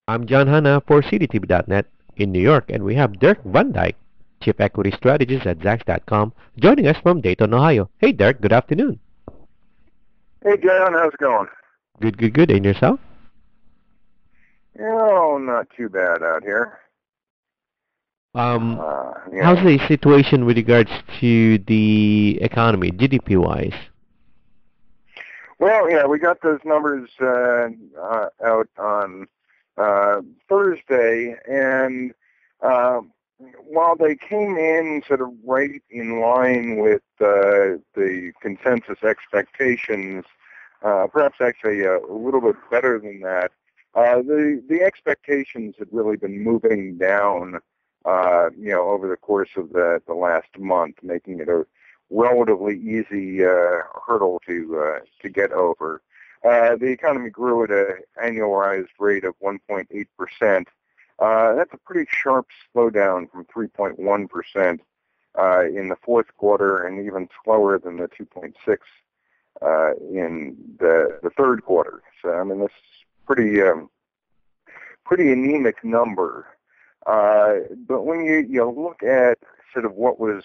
I'm John Hanna for CDTV.net in New York, and we have Dirk Van Dyke, Chief Equity Strategist at Zacks.com, joining us from Dayton, Ohio. Hey, Dirk, good afternoon. Hey, John, how's it going? Good, good, good. And yourself? Oh, not too bad out here. Um, You how's know, the situation with regards to the economy, GDP-wise? well, yeah, we got those numbers out on Thursday, and uh, while they came in sort of right in line with the consensus expectations, perhaps actually a little bit better than that, the expectations had really been moving down, over the course of the last month, making it a relatively easy hurdle to get over. The economy grew at an annualized rate of 1.8%. That's a pretty sharp slowdown from 3.1% in the fourth quarter, and even slower than the 2.6 in the third quarter. So I mean, this is pretty anemic number. But when you look at sort of what was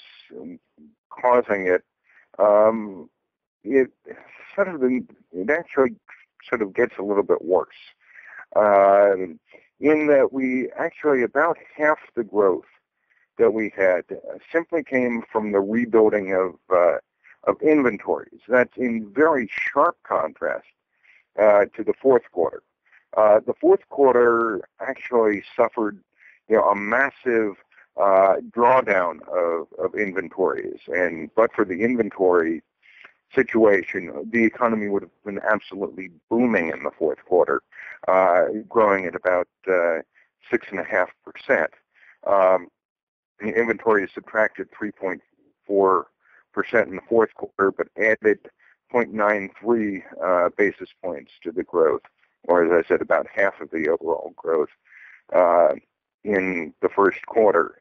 causing it, um, it it actually sort of gets a little bit worse. In that we actually about half the growth that we had simply came from the rebuilding of inventories. That's in very sharp contrast to the fourth quarter. The fourth quarter actually suffered, a massive drawdown of inventories, and but for the inventory situation, the economy would have been absolutely booming in the fourth quarter, growing at about 6.5%. The inventory subtracted 3.4% in the fourth quarter, but added 0.93 basis points to the growth, or as I said, about half of the overall growth uh, in the first quarter.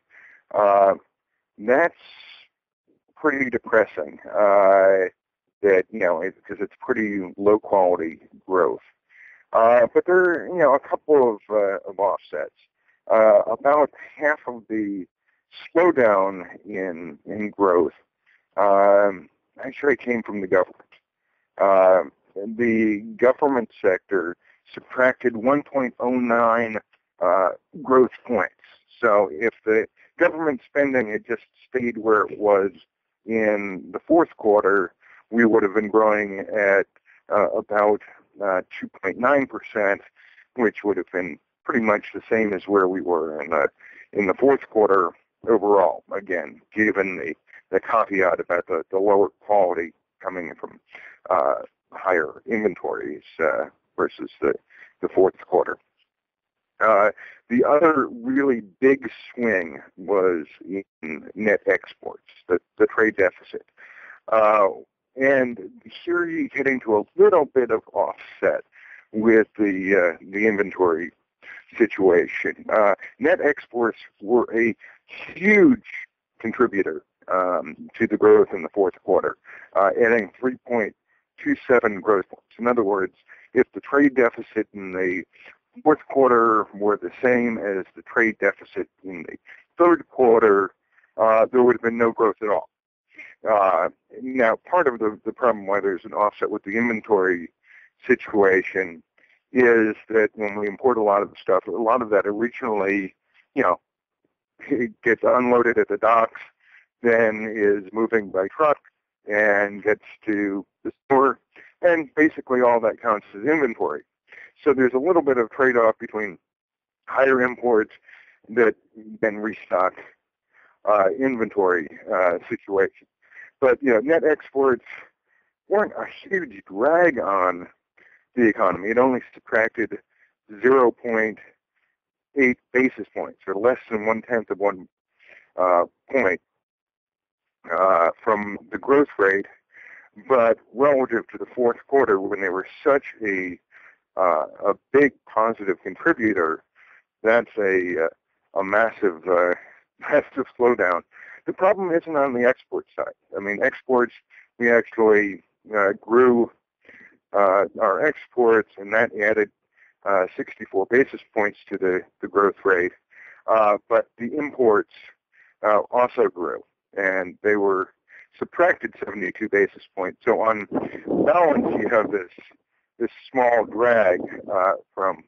That's pretty depressing. That because it's pretty low quality growth. But there are a couple of offsets. About half of the slowdown in growth actually came from the government. Uh, the government sector subtracted 1.09 growth points. So if the government spending had just stayed where it was in the fourth quarter, we would have been growing at about 2.9%, which would have been pretty much the same as where we were in the fourth quarter overall. Again, given the caveat about the lower quality coming from higher inventories versus the fourth quarter. The other really big swing was in net exports, the trade deficit. And here you get into a little bit of offset with the inventory situation. Net exports were a huge contributor to the growth in the fourth quarter, adding 3.27 growth points. In other words, if the trade deficit in the fourth quarter were the same as the trade deficit in the third quarter, there would have been no growth at all. Now, part of the problem why there's an offset with the inventory situation is that when we import a lot of the stuff, a lot of that originally, it gets unloaded at the docks, then is moving by truck and gets to the store, and basically all that counts as inventory. So there's a little bit of trade-off between higher imports that then restock inventory situation. But net exports weren't a huge drag on the economy. It only subtracted 0.8 basis points, or less than 1/10 of one point from the growth rate. But relative to the fourth quarter, when they were such a big positive contributor, that's a massive massive slowdown. The problem isn't on the export side. I mean, exports, we actually grew our exports, and that added 64 basis points to the growth rate. But the imports also grew, and they were subtracted 72 basis points. So on balance, you have this small drag from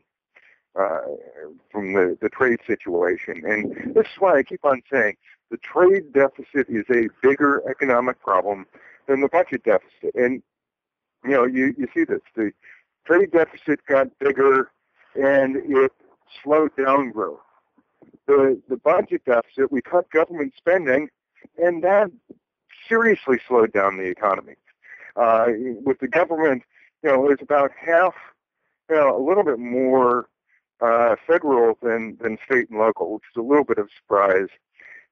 the trade situation. And this is why I keep on saying the trade deficit is a bigger economic problem than the budget deficit. And, you see this. The trade deficit got bigger, and it slowed down growth. The budget deficit, we cut government spending, and that seriously slowed down the economy. With the government, it was about half, a little bit more federal than state and local, which is a little bit of a surprise.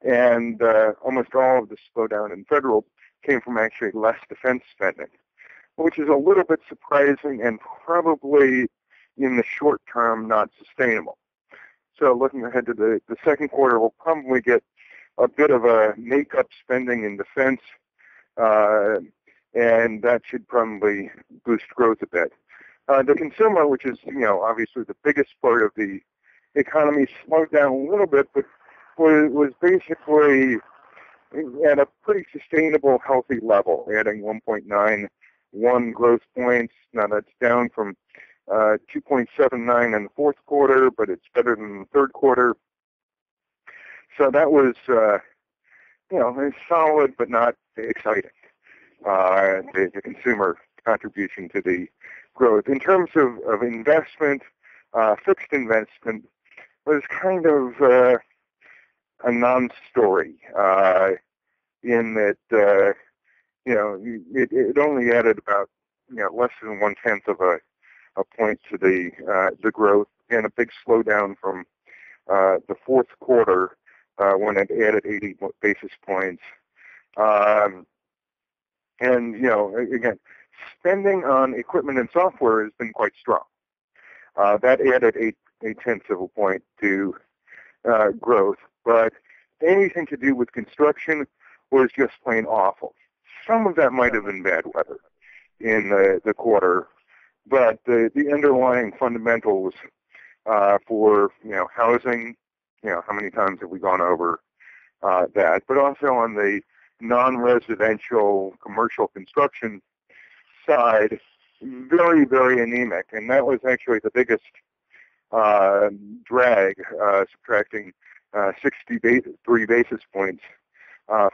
And almost all of the slowdown in federal came from actually less defense spending, which is a little bit surprising and probably in the short term not sustainable. So looking ahead to the second quarter, we'll probably get a bit of a make-up spending in defense, and that should probably boost growth a bit. The consumer, which is, obviously the biggest part of the economy, slowed down a little bit, but was basically at a pretty sustainable, healthy level, adding 1.91 growth points. Now that's down from 2.79 in the fourth quarter, but it's better than the third quarter. So that was, solid but not exciting, the consumer contribution to the growth. In terms of investment, fixed investment was kind of a non-story in that, it only added about, less than 1/10 of a point to the growth, and a big slowdown from the fourth quarter when it added 80 basis points. And, again, spending on equipment and software has been quite strong. That added 8/10 of a point to growth, but anything to do with construction was just plain awful. Some of that might have been bad weather in the quarter, but the underlying fundamentals for housing, how many times have we gone over that? But also on the non-residential commercial construction side, very, very anemic, and that was actually the biggest drag, subtracting 63 basis points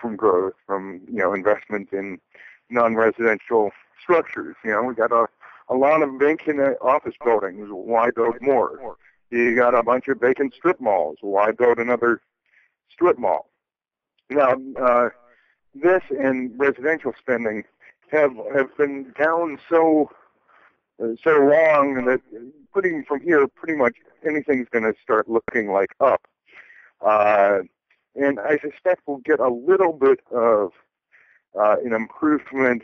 from growth, from investment in non-residential structures. We got a lot of vacant office buildings. Why build more? You got a bunch of vacant strip malls. Why build another strip mall? Now, this and residential spending have been down so long that putting from here, pretty much anything's going to start looking like up. And I suspect we'll get a little bit of an improvement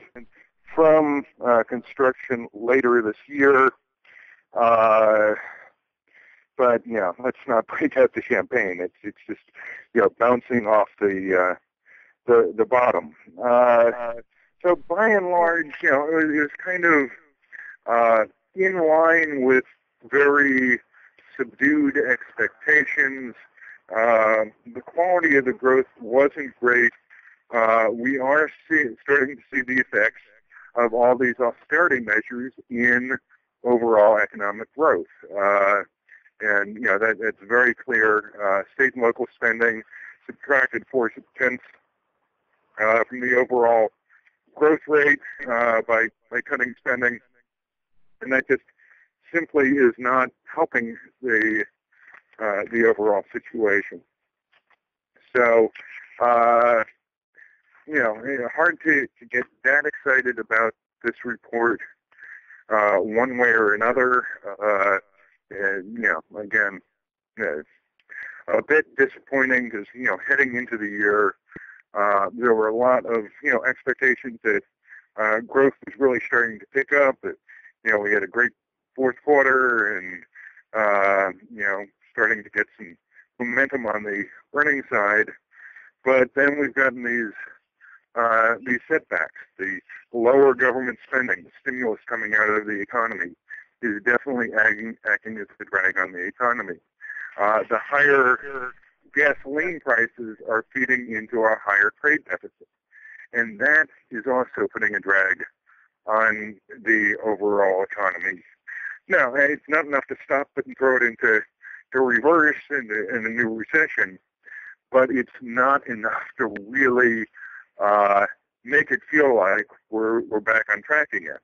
from construction later this year. But let's not break out the champagne. It's just bouncing off the bottom. So by and large, it was kind of in line with very subdued expectations. The quality of the growth wasn't great. We are starting to see the effects of all these austerity measures in overall economic growth. And, that's very clear. State and local spending subtracted 4/10 from the overall growth rate by cutting spending. And that just simply is not helping the overall situation. So, hard to get that excited about this report one way or another. Again, a bit disappointing because, heading into the year, there were a lot of, expectations that growth was really starting to pick up, that, we had a great fourth quarter and, starting to get some momentum on the earnings side. But then we've gotten these setbacks, the lower government spending, the stimulus coming out of the economy, is definitely acting as a drag on the economy. The higher gasoline prices are feeding into our higher trade deficit, and that is also putting a drag on the overall economy. Now, it's not enough to stop it and throw it into reverse in a new recession, but it's not enough to really make it feel like we're back on track again.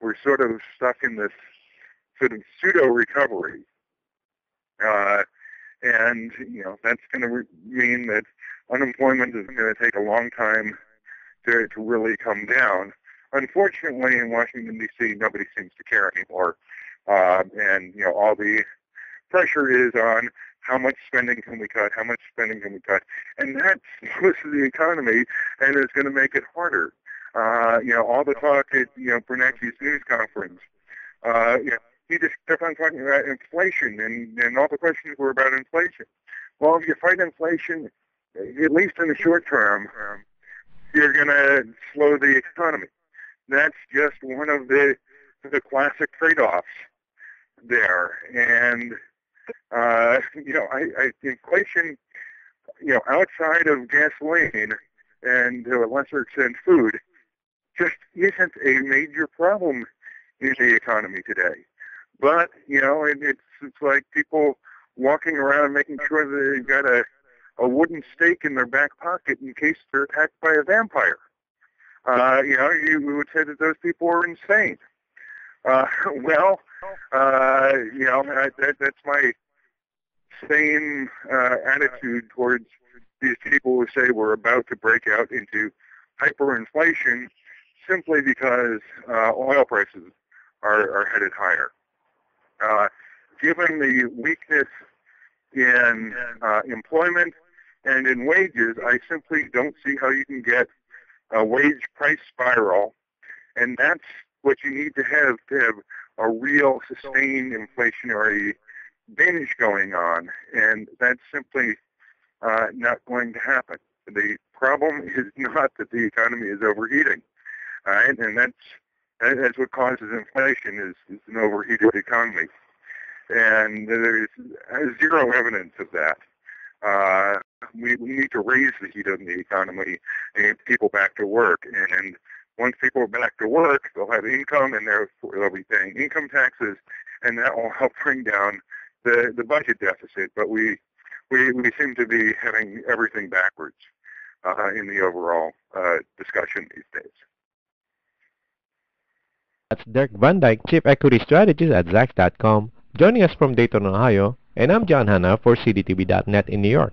We're sort of stuck in this sort of pseudo recovery, and that's going to mean that unemployment is going to take a long time to really come down. Unfortunately, in Washington D.C., nobody seems to care anymore, and all the pressure is on how much spending can we cut, and that's most of the economy, and it's going to make it harder. All the talk at Bernanke's news conference, he just kept on talking about inflation, and all the questions were about inflation. Well, if you fight inflation, at least in the short term, you're going to slow the economy. That's just one of the classic trade-offs there, and inflation, outside of gasoline and to a lesser extent food, just isn't a major problem in the economy today. But it's like people walking around making sure that they've got a wooden stake in their back pocket in case they're attacked by a vampire. You would say that those people are insane. That's my same attitude towards these people who say we're about to break out into hyperinflation simply because oil prices are headed higher. Given the weakness in employment and in wages, I simply don't see how you can get a wage price spiral, and that's what you need to have a real sustained inflationary binge going on, and that's simply not going to happen. The problem is not that the economy is overheating, right? And that's what causes inflation is an overheated economy, and there's zero evidence of that. We need to raise the heat in the economy and get people back to work, and once people are back to work, they'll have income, and they'll be paying income taxes, and that will help bring down the budget deficit. But we seem to be having everything backwards in the overall discussion these days. That's Dirk Van Dyke, Chief Equity Strategist at Zacks.com, joining us from Dayton, Ohio, and I'm John Hanna for CDTV.net in New York.